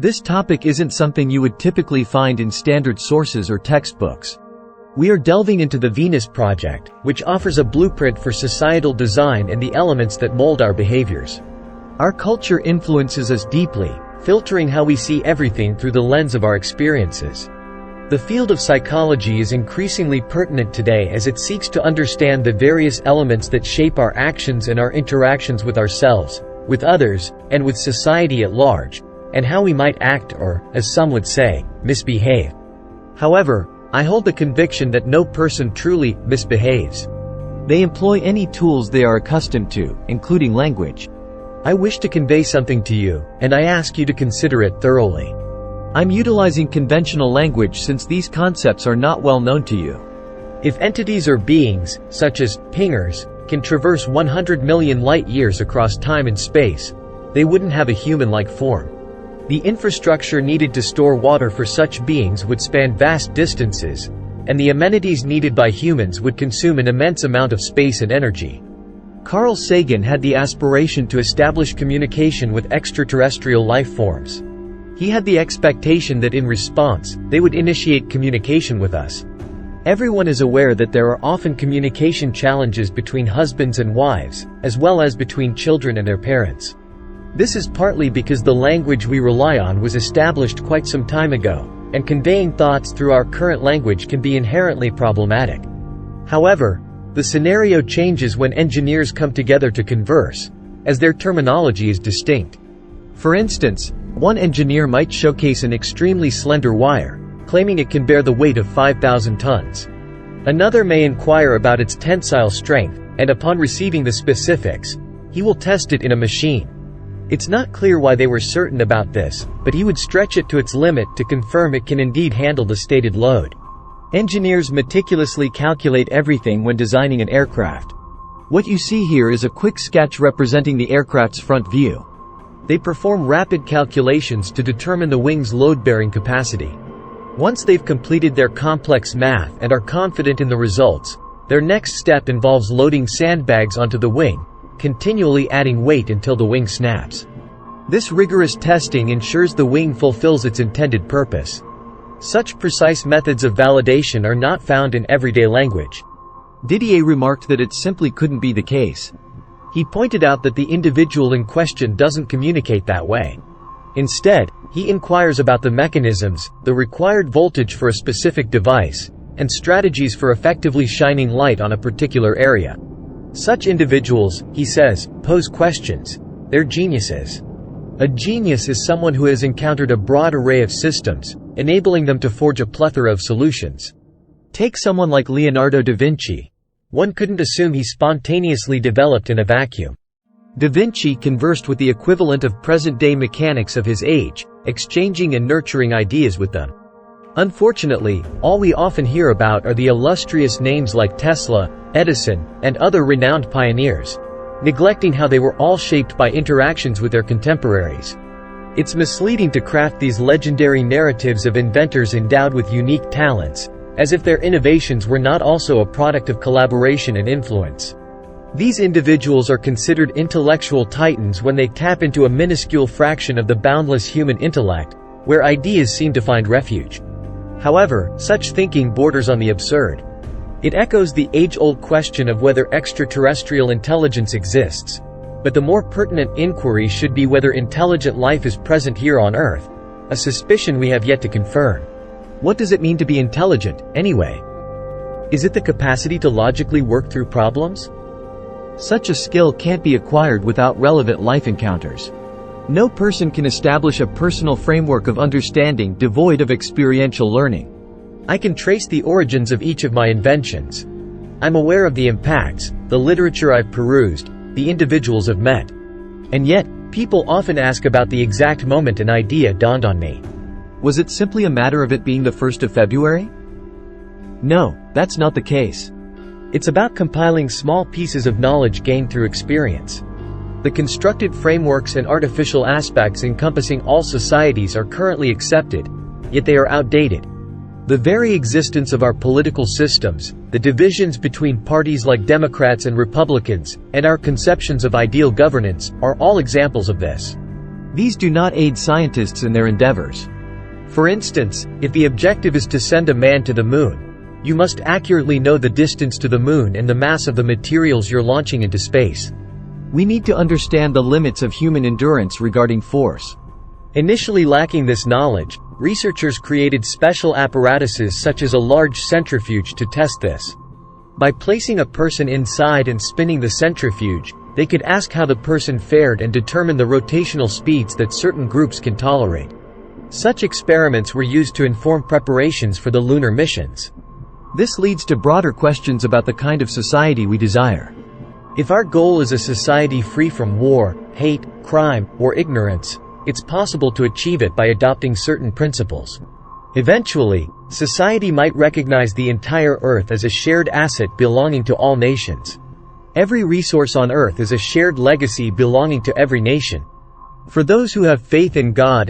This topic isn't something you would typically find in standard sources or textbooks. We are delving into the Venus Project, which offers a blueprint for societal design and the elements that mold our behaviors. Our culture influences us deeply, filtering how we see everything through the lens of our experiences. The field of psychology is increasingly pertinent today as it seeks to understand the various elements that shape our actions and our interactions with ourselves, with others, and with society at large, and how we might act or, as some would say, misbehave. However, I hold the conviction that no person truly misbehaves. They employ any tools they are accustomed to, including language. I wish to convey something to you, and I ask you to consider it thoroughly. I'm utilizing conventional language since these concepts are not well known to you. If entities or beings, such as pingers, can traverse 100 million light-years across time and space, they wouldn't have a human-like form. The infrastructure needed to store water for such beings would span vast distances, and the amenities needed by humans would consume an immense amount of space and energy. Carl Sagan had the aspiration to establish communication with extraterrestrial life forms. He had the expectation that in response, they would initiate communication with us. Everyone is aware that there are often communication challenges between husbands and wives, as well as between children and their parents. This is partly because the language we rely on was established quite some time ago, and conveying thoughts through our current language can be inherently problematic. However, the scenario changes when engineers come together to converse, as their terminology is distinct. For instance, one engineer might showcase an extremely slender wire, claiming it can bear the weight of 5,000 tons. Another may inquire about its tensile strength, and upon receiving the specifics, he will test it in a machine. It's not clear why they were certain about this, but he would stretch it to its limit to confirm it can indeed handle the stated load. Engineers meticulously calculate everything when designing an aircraft. What you see here is a quick sketch representing the aircraft's front view. They perform rapid calculations to determine the wing's load-bearing capacity. Once they've completed their complex math and are confident in the results, their next step involves loading sandbags onto the wing, continually adding weight until the wing snaps. This rigorous testing ensures the wing fulfills its intended purpose. Such precise methods of validation are not found in everyday language. Didier remarked that it simply couldn't be the case. He pointed out that the individual in question doesn't communicate that way. Instead, he inquires about the mechanisms, the required voltage for a specific device, and strategies for effectively shining light on a particular area. Such individuals, he says, pose questions. They're geniuses. A genius is someone who has encountered a broad array of systems, enabling them to forge a plethora of solutions. Take someone like Leonardo da Vinci. One couldn't assume he spontaneously developed in a vacuum. Da Vinci conversed with the equivalent of present-day mechanics of his age, exchanging and nurturing ideas with them. Unfortunately, all we often hear about are the illustrious names like Tesla, Edison, and other renowned pioneers, neglecting how they were all shaped by interactions with their contemporaries. It's misleading to craft these legendary narratives of inventors endowed with unique talents, as if their innovations were not also a product of collaboration and influence. These individuals are considered intellectual titans when they tap into a minuscule fraction of the boundless human intellect, where ideas seem to find refuge. However, such thinking borders on the absurd. It echoes the age-old question of whether extraterrestrial intelligence exists. But the more pertinent inquiry should be whether intelligent life is present here on Earth, a suspicion we have yet to confirm. What does it mean to be intelligent, anyway? Is it the capacity to logically work through problems? Such a skill can't be acquired without relevant life encounters. No person can establish a personal framework of understanding devoid of experiential learning. I can trace the origins of each of my inventions. I'm aware of the impacts, the literature I've perused, the individuals I've met. And yet, people often ask about the exact moment an idea dawned on me. Was it simply a matter of it being the 1st of February? No, that's not the case. It's about compiling small pieces of knowledge gained through experience. The constructed frameworks and artificial aspects encompassing all societies are currently accepted, yet they are outdated. The very existence of our political systems, the divisions between parties like Democrats and Republicans, and our conceptions of ideal governance, are all examples of this. These do not aid scientists in their endeavors. For instance, if the objective is to send a man to the moon, you must accurately know the distance to the moon and the mass of the materials you're launching into space. We need to understand the limits of human endurance regarding force. Initially lacking this knowledge, researchers created special apparatuses such as a large centrifuge to test this. By placing a person inside and spinning the centrifuge, they could ask how the person fared and determine the rotational speeds that certain groups can tolerate. Such experiments were used to inform preparations for the lunar missions. This leads to broader questions about the kind of society we desire. If our goal is a society free from war, hate, crime, or ignorance, it's possible to achieve it by adopting certain principles. Eventually, society might recognize the entire Earth as a shared asset belonging to all nations. Every resource on Earth is a shared legacy belonging to every nation. For those who have faith in God